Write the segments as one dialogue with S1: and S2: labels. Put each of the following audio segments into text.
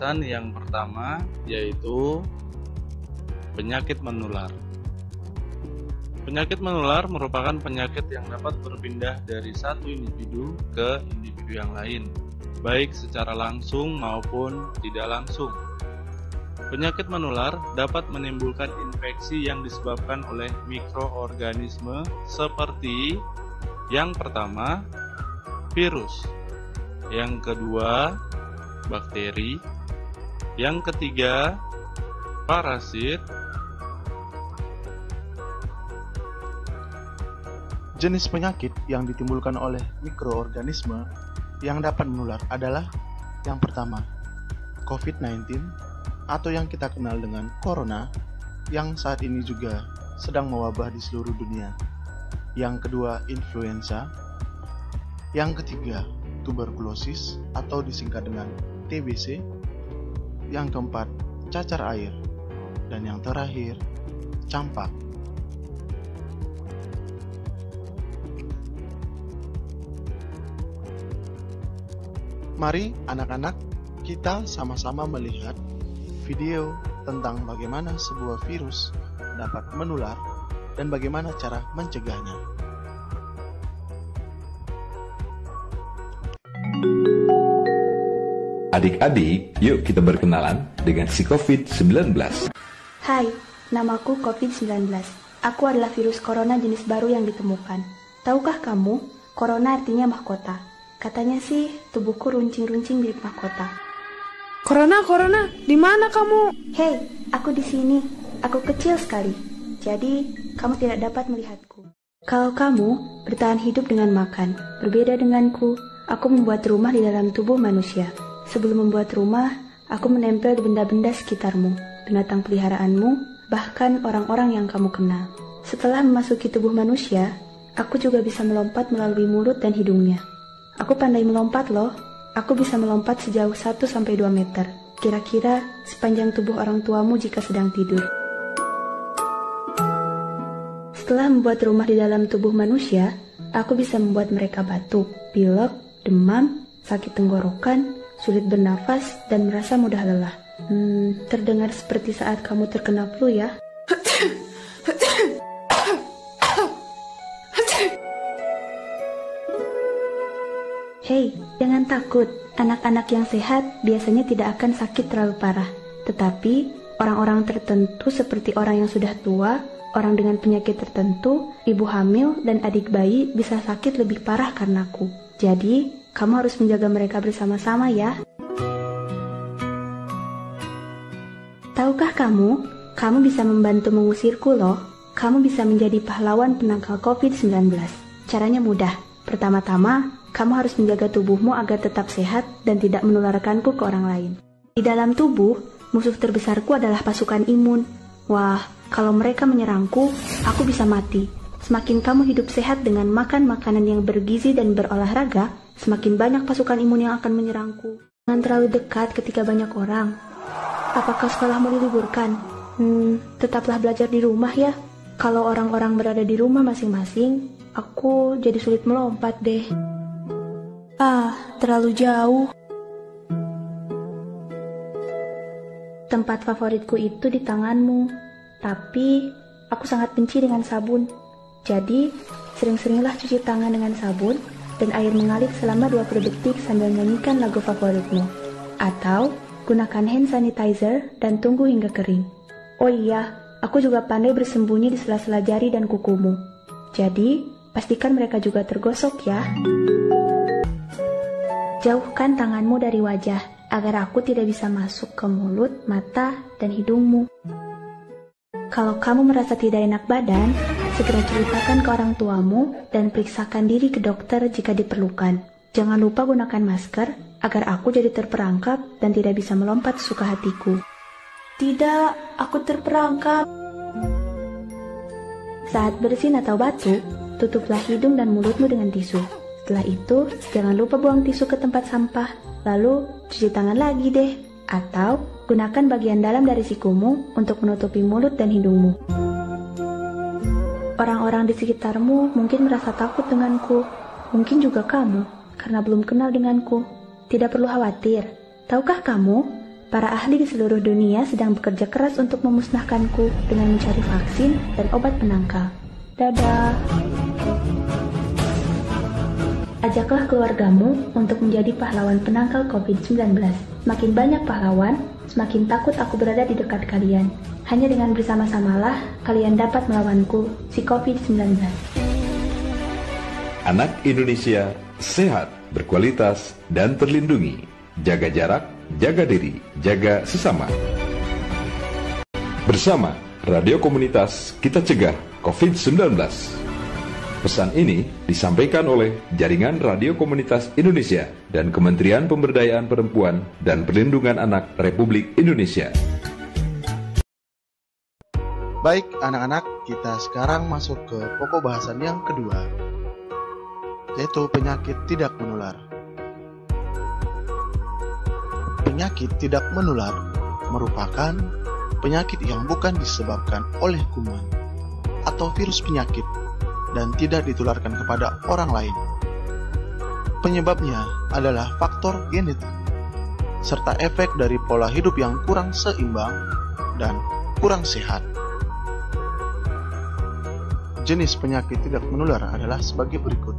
S1: pembahasan yang pertama, yaitu penyakit menular. Penyakit menular merupakan penyakit yang dapat berpindah dari satu individu ke individu yang lain, baik secara langsung maupun tidak langsung. Penyakit menular dapat menimbulkan infeksi yang disebabkan oleh mikroorganisme seperti yang pertama, virus, yang kedua, bakteri, yang ketiga, parasit.
S2: Jenis penyakit yang ditimbulkan oleh mikroorganisme yang dapat menular adalah yang pertama, COVID-19 atau yang kita kenal dengan Corona yang saat ini juga sedang mewabah di seluruh dunia. Yang kedua, influenza. Yang ketiga, tuberkulosis atau disingkat dengan TBC. Yang keempat, cacar air. Dan yang terakhir, campak. Mari anak-anak, kita sama-sama melihat video tentang bagaimana sebuah virus dapat menular dan bagaimana cara mencegahnya.
S3: Adik-adik, yuk kita berkenalan dengan si COVID-19.
S4: Hai, namaku COVID-19. Aku adalah virus corona jenis baru yang ditemukan. Tahukah kamu, corona artinya mahkota. Katanya sih, tubuhku runcing-runcing mirip mahkota.
S5: Corona, di mana kamu?
S4: Hei, aku di sini. Aku kecil sekali. Jadi, kamu tidak dapat melihatku. Kalau kamu bertahan hidup dengan makan, berbeda denganku, aku membuat rumah di dalam tubuh manusia. Sebelum membuat rumah, aku menempel di benda-benda sekitarmu, binatang peliharaanmu, bahkan orang-orang yang kamu kenal. Setelah memasuki tubuh manusia, aku juga bisa melompat melalui mulut dan hidungnya. Aku pandai melompat loh. Aku bisa melompat sejauh 1-2 meter. Kira-kira sepanjang tubuh orang tuamu jika sedang tidur. Setelah membuat rumah di dalam tubuh manusia, aku bisa membuat mereka batuk, pilek, demam, sakit tenggorokan, sulit bernafas, dan merasa mudah lelah. Terdengar seperti saat kamu terkena flu ya. Hei, jangan takut. Anak-anak yang sehat biasanya tidak akan sakit terlalu parah. Tetapi, orang-orang tertentu seperti orang yang sudah tua, orang dengan penyakit tertentu, ibu hamil, dan adik bayi bisa sakit lebih parah karenaku. Jadi, kamu harus menjaga mereka bersama-sama ya. Tahukah kamu bisa membantu mengusirku loh. Kamu bisa menjadi pahlawan penangkal COVID-19. Caranya mudah. Pertama-tama, kamu harus menjaga tubuhmu agar tetap sehat dan tidak menularkanku ke orang lain. Di dalam tubuh, musuh terbesarku adalah pasukan imun. Wah, kalau mereka menyerangku, aku bisa mati. Semakin kamu hidup sehat dengan makan makanan yang bergizi dan berolahraga, semakin banyak pasukan imun yang akan menyerangku. Jangan terlalu dekat ketika banyak orang. Apakah sekolahmu diliburkan? Tetaplah belajar di rumah ya. Kalau orang-orang berada di rumah masing-masing, aku jadi sulit melompat deh. Terlalu jauh. Tempat favoritku itu di tanganmu. Tapi, aku sangat benci dengan sabun. Jadi, sering-seringlah cuci tangan dengan sabun dan air mengalir selama 20 detik sambil nyanyikan lagu favoritmu. Atau, gunakan hand sanitizer dan tunggu hingga kering. Oh iya, aku juga pandai bersembunyi di sela-sela jari dan kukumu. Jadi, pastikan mereka juga tergosok ya. Jauhkan tanganmu dari wajah, agar aku tidak bisa masuk ke mulut, mata, dan hidungmu. Kalau kamu merasa tidak enak badan, segera ceritakan ke orang tuamu dan periksakan diri ke dokter jika diperlukan. Jangan lupa gunakan masker, agar aku jadi terperangkap dan tidak bisa melompat sesuka hatiku. Tidak, aku terperangkap. Saat bersin atau batuk, tutuplah hidung dan mulutmu dengan tisu. Setelah itu, jangan lupa buang tisu ke tempat sampah. Lalu, cuci tangan lagi deh. Atau, gunakan bagian dalam dari sikumu untuk menutupi mulut dan hidungmu. Orang-orang di sekitarmu mungkin merasa takut denganku. Mungkin juga kamu, karena belum kenal denganku. Tidak perlu khawatir. Tahukah kamu, Para ahli di seluruh dunia sedang bekerja keras untuk memusnahkanku dengan mencari vaksin dan obat penangkal. Dadah. Ajaklah keluargamu untuk menjadi pahlawan penangkal COVID-19. Semakin banyak pahlawan, semakin takut aku berada di dekat kalian. Hanya dengan bersama-samalah, kalian dapat melawanku, si COVID-19.
S3: Anak Indonesia sehat, berkualitas, dan terlindungi. Jaga jarak, jaga diri, jaga sesama. Bersama Radio Komunitas Kita Cegah COVID-19. Pesan ini disampaikan oleh Jaringan Radio Komunitas Indonesia dan Kementerian Pemberdayaan Perempuan dan Perlindungan Anak Republik Indonesia.
S2: Baik anak-anak, kita sekarang masuk ke pokok bahasan yang kedua, yaitu penyakit tidak menular. Penyakit tidak menular merupakan penyakit yang bukan disebabkan oleh kuman atau virus penyakit dan tidak ditularkan kepada orang lain. Penyebabnya adalah faktor genetik, serta efek dari pola hidup yang kurang seimbang dan kurang sehat. Jenis penyakit tidak menular adalah sebagai berikut: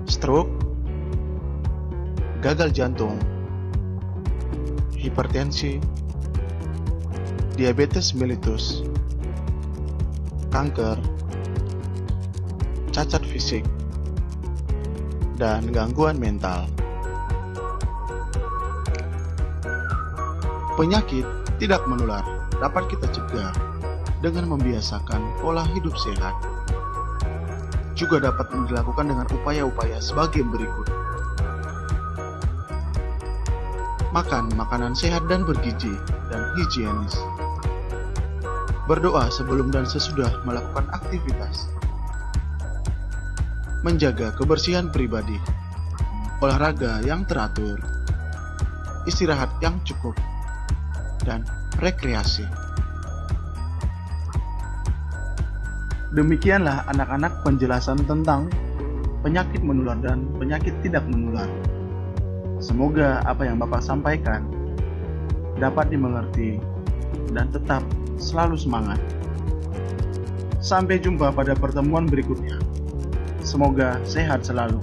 S2: stroke, gagal jantung, hipertensi, diabetes mellitus, kanker, cacat fisik, dan gangguan mental. Penyakit tidak menular dapat kita cegah dengan membiasakan pola hidup sehat. Juga dapat dilakukan dengan upaya-upaya sebagai berikut: makan makanan sehat dan bergizi dan higienis, berdoa sebelum dan sesudah melakukan aktivitas, menjaga kebersihan pribadi, olahraga yang teratur, istirahat yang cukup, dan rekreasi. Demikianlah anak-anak penjelasan tentang penyakit menular dan penyakit tidak menular. Semoga apa yang Bapak sampaikan dapat dimengerti dan tetap selalu semangat. Sampai jumpa pada pertemuan berikutnya. Semoga sehat selalu.